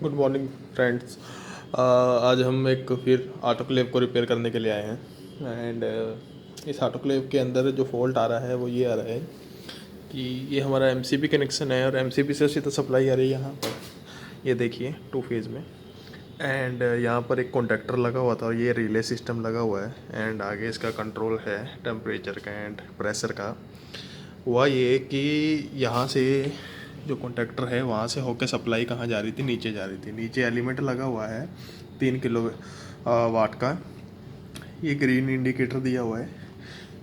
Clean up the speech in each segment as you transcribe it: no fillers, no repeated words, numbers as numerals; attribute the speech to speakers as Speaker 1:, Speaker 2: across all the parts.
Speaker 1: Good morning friends. आज हम एक फिर ऑटोक्लेव को रिपेयर करने के लिए आए हैं एंड इस ऑटोक्लेव के अंदर जो फॉल्ट आ रहा है वो ये आ रहा है कि ये हमारा एमसीबी कनेक्शन है और एमसीबी से सीधा सप्लाई आ रही है यहाँ पर। ये देखिए 2 फेज़ में एंड यहाँ पर एक कॉन्टैक्टर लगा हुआ था और ये रिले सिस्टम लगा हुआ है एंड आगे इसका कंट्रोल है टेम्परेचर का एंड प्रेशर का। हुआ ये कि यहाँ से जो कॉन्टैक्टर है वहाँ से होकर सप्लाई कहाँ जा रही थी, नीचे जा रही थी। नीचे एलिमेंट लगा हुआ है 3 किलो वाट का। ये ग्रीन इंडिकेटर दिया हुआ है।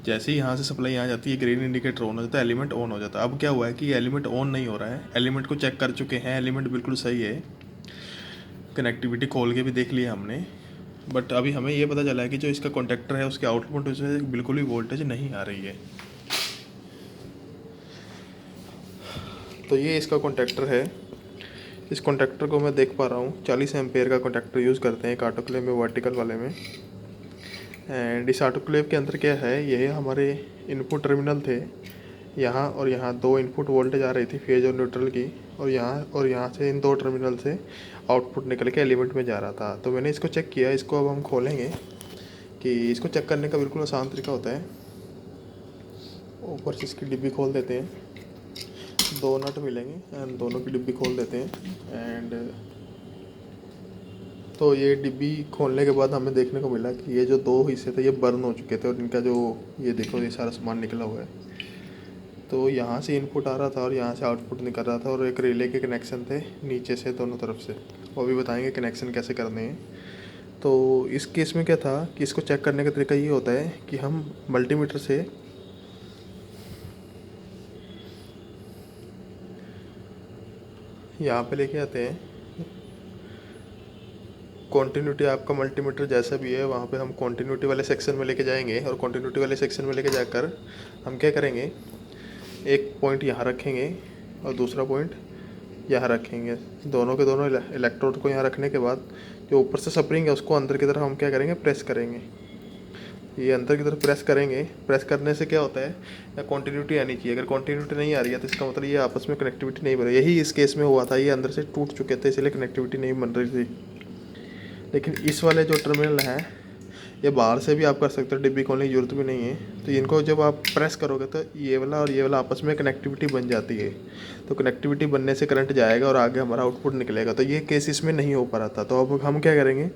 Speaker 1: जैसे ही यहाँ से सप्लाई यहाँ जाती है ग्रीन इंडिकेटर ऑन हो जाता है, एलिमेंट ऑन हो जाता है। अब क्या हुआ है कि एलिमेंट ऑन नहीं हो रहा है। एलिमेंट को चेक कर चुके हैं, एलिमेंट बिल्कुल सही है, कनेक्टिविटी खोल के भी देख लिया हमने, बट अभी हमें ये पता चला है कि जो इसका कॉन्टैक्टर है उसके आउटपुट से बिल्कुल भी वोल्टेज नहीं आ रही है। तो ये इसका कॉन्टैक्टर है। इस कॉन्टैक्टर को मैं देख पा रहा हूँ 40 एम्पेयर का कॉन्टैक्टर यूज़ करते हैं एक ऑटोक्लेव में, वर्टिकल वाले में। एंड इस ऑटोक्लेव के अंदर क्या है, ये हमारे इनपुट टर्मिनल थे यहाँ और यहाँ 2 इनपुट वोल्टेज आ रही थी फेज और न्यूट्रल की, और यहाँ से इन 2 टर्मिनल से आउटपुट निकल के एलिमेंट में जा रहा था। तो मैंने इसको चेक किया। इसको अब हम खोलेंगे कि इसको चेक करने का बिल्कुल आसान तरीका होता है। ऊपर से इसकी डिब्बी खोल देते हैं, 2 नट मिलेंगे एंड दोनों की डिब्बी खोल देते हैं। एंड तो ये डिब्बी खोलने के बाद हमें देखने को मिला कि ये जो 2 हिस्से थे ये बर्न हो चुके थे और इनका जो ये देखो ये सारा सामान निकला हुआ है। तो यहाँ से इनपुट आ रहा था और यहाँ से आउटपुट निकल रहा था और एक रिले के कनेक्शन थे नीचे से दोनों तरफ से। वो भी बताएंगे कनेक्शन कैसे करने हैं। तो इस केस में क्या था कि इसको चेक करने का तरीका ये होता है कि हम मल्टीमीटर से यहाँ पे लेके आते हैं। कॉन्टीन्यूटी आपका मल्टीमीटर जैसा भी है वहाँ पे हम कॉन्टीन्यूटी वाले सेक्शन में लेके जाएंगे और कॉन्टीन्यूटी वाले सेक्शन में लेके जाकर हम क्या करेंगे, एक पॉइंट यहाँ रखेंगे और दूसरा पॉइंट यहाँ रखेंगे। दोनों के दोनों इलेक्ट्रोड को यहाँ रखने के बाद जो ऊपर से स्प्रिंग है उसको अंदर की तरफ हम क्या करेंगे, प्रेस करेंगे। ये अंदर की तरफ प्रेस करेंगे। प्रेस करने से क्या होता है, या कॉन्टीन्यूटी आनी चाहिए। अगर कॉन्टीन्यूटी नहीं आ रही है तो इसका मतलब ये आपस में कनेक्टिविटी नहीं बन रही। यही इस केस में हुआ था, ये अंदर से टूट चुके थे इसलिए कनेक्टिविटी नहीं बन रही थी। लेकिन इस वाले जो टर्मिनल हैं ये बाहर से भी आप कर सकते हो, डिब्बी खोलने की ज़रूरत भी नहीं है। तो इनको जब आप प्रेस करोगे तो ये वाला और ये वाला आपस में कनेक्टिविटी बन जाती है। तो कनेक्टिविटी बनने से करंट जाएगा और आगे हमारा आउटपुट निकलेगा। तो ये केस इसमें नहीं हो पा रहा था। तो अब हम क्या करेंगे,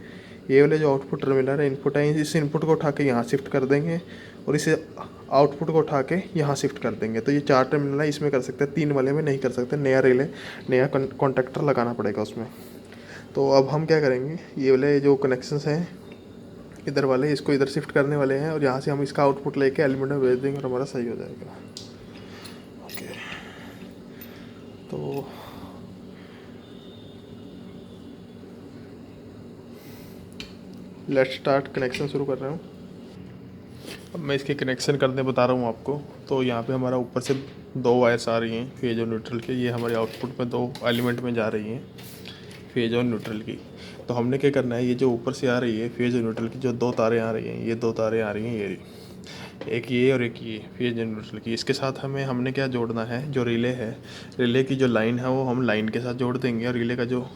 Speaker 1: ये वाले जो आउटपुट टर्मिनल है, इनपुट है, इस इनपुट को उठा के यहाँ शिफ्ट कर देंगे और इसे आउटपुट को उठा के यहाँ शिफ्ट कर देंगे। तो ये 4 टर्मिनल है, इसमें कर सकते हैं, 3 वाले में नहीं कर सकते। नया रिले, नया कॉन्टैक्टर लगाना पड़ेगा उसमें। तो अब हम क्या करेंगे, ये वाले जो कनेक्शंस हैं इधर वाले, इसको इधर शिफ्ट करने वाले हैं और यहाँ से हम इसका आउटपुट लेके एलिमेंट में भेज देंगे और हमारा सही हो जाएगा। ओके, तो लेट्स स्टार्ट। कनेक्शन शुरू कर रहा हूँ। अब मैं इसके कनेक्शन करने बता रहा हूँ आपको। तो यहाँ पे हमारा ऊपर से 2 वायर्स आ रही हैं फेज और न्यूट्रल के। ये हमारे आउटपुट में 2 एलिमेंट में जा रही हैं, फेज और न्यूट्रल की। तो हमने क्या करना है, ये जो ऊपर से आ रही है फेज और न्यूट्रल की जो 2 तारें आ रही हैं, ये 2 तारें आ रही हैं, ये एक ये और एक ये फेज और न्यूट्रल की। इसके साथ हमने क्या जोड़ना है, जो रिले है, रिले की जो लाइन है वो हम लाइन के साथ जोड़ देंगे। और रिले का जो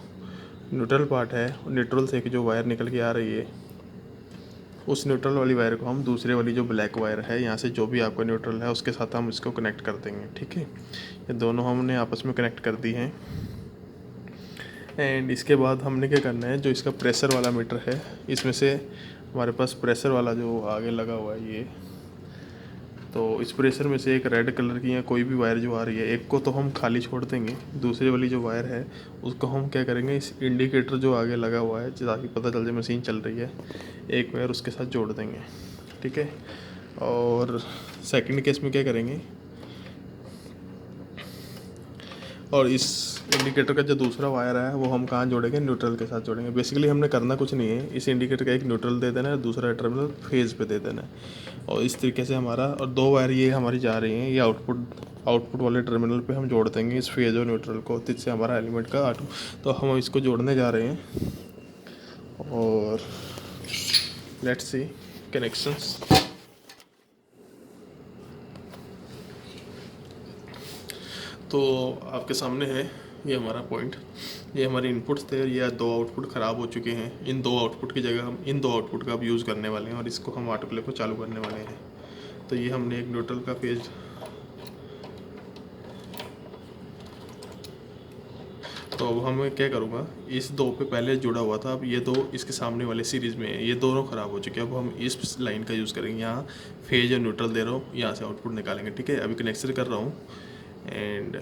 Speaker 1: न्यूट्रल पार्ट है, न्यूट्रल से जो वायर निकल के आ रही है उस न्यूट्रल वाली वायर को हम दूसरे वाली जो ब्लैक वायर है यहाँ से जो भी आपका न्यूट्रल है उसके साथ हम इसको कनेक्ट कर देंगे। ठीक है, ये दोनों हमने आपस में कनेक्ट कर दी हैं। एंड इसके बाद हमने क्या करना है, जो इसका प्रेशर वाला मीटर है, इसमें से हमारे पास प्रेशर वाला जो आगे लगा हुआ है ये, तो इस प्रेशर में से एक रेड कलर की या कोई भी वायर जो आ रही है, एक को तो हम खाली छोड़ देंगे, दूसरी वाली जो वायर है उसको हम क्या करेंगे, इस इंडिकेटर जो आगे लगा हुआ है ताकि पता चल जाए मशीन चल रही है, एक वायर उसके साथ जोड़ देंगे। ठीक है, और सेकंड केस में क्या करेंगे, और इस इंडिकेटर का जो दूसरा वायर है वो हम कहाँ जोड़ेंगे, न्यूट्रल के साथ जोड़ेंगे। बेसिकली हमने करना कुछ नहीं है, इस इंडिकेटर का एक न्यूट्रल दे देना है, दूसरा टर्मिनल फेज पे दे देना है। और इस तरीके से हमारा, और 2 वायर ये हमारी जा रही हैं, ये आउटपुट वाले टर्मिनल पे हम जोड़ देंगे इस फेज और न्यूट्रल को, जिससे हमारा एलिमेंट का आउटपुट, तो हम इसको जोड़ने जा रहे हैं। और लेट्स सी कनेक्शंस। तो आपके सामने है ये हमारा पॉइंट, ये हमारे इनपुट्स थे और ये 2 आउटपुट ख़राब हो चुके हैं। इन 2 आउटपुट की जगह हम इन 2 आउटपुट का अब यूज़ करने वाले हैं और इसको हम ऑटो प्ले को चालू करने वाले हैं। तो ये हमने एक न्यूट्रल का फेज, तो अब हम क्या करूँगा, इस 2 पे पहले जुड़ा हुआ था, अब ये 2 इसके सामने वाले सीरीज़ में है, ये दोनों ख़राब हो चुके हैं। अब हम इस लाइन का यूज़ करेंगे, यहाँ फेज और न्यूट्रल दे रहा हूँ, यहाँ से आउटपुट निकालेंगे। ठीक है, अभी कनेक्शन कर रहा हूँ एंड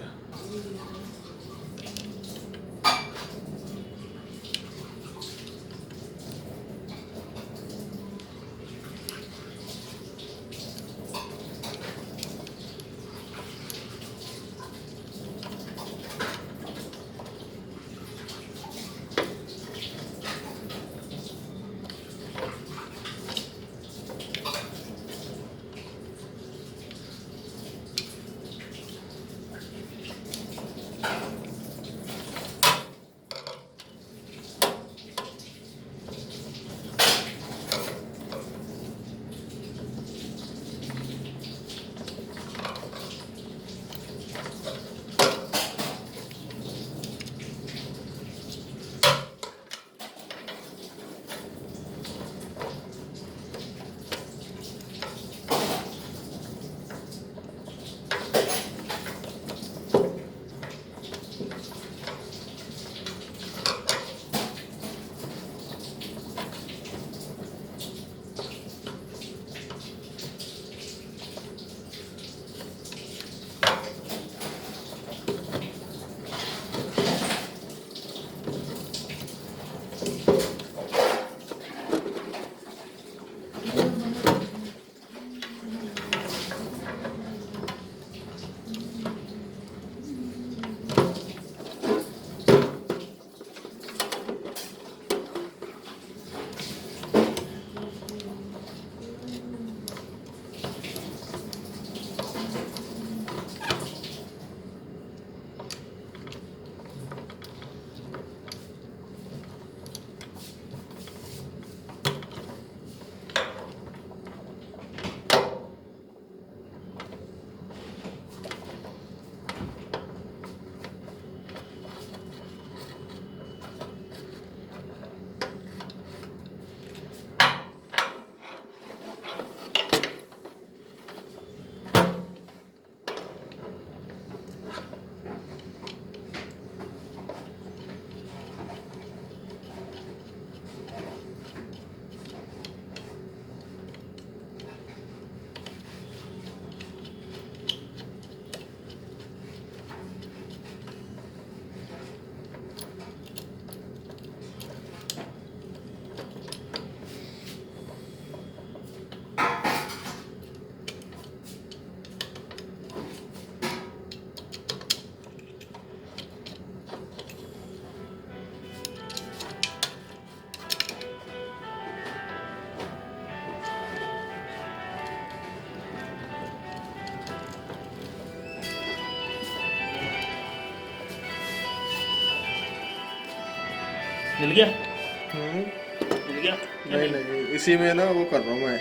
Speaker 2: मिल गया
Speaker 1: हम्म,
Speaker 2: मिल गया
Speaker 1: नहीं नहीं, इसी में ना वो कर रहा हूँ मैं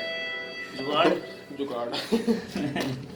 Speaker 2: जुगाड़
Speaker 1: जुगाड़।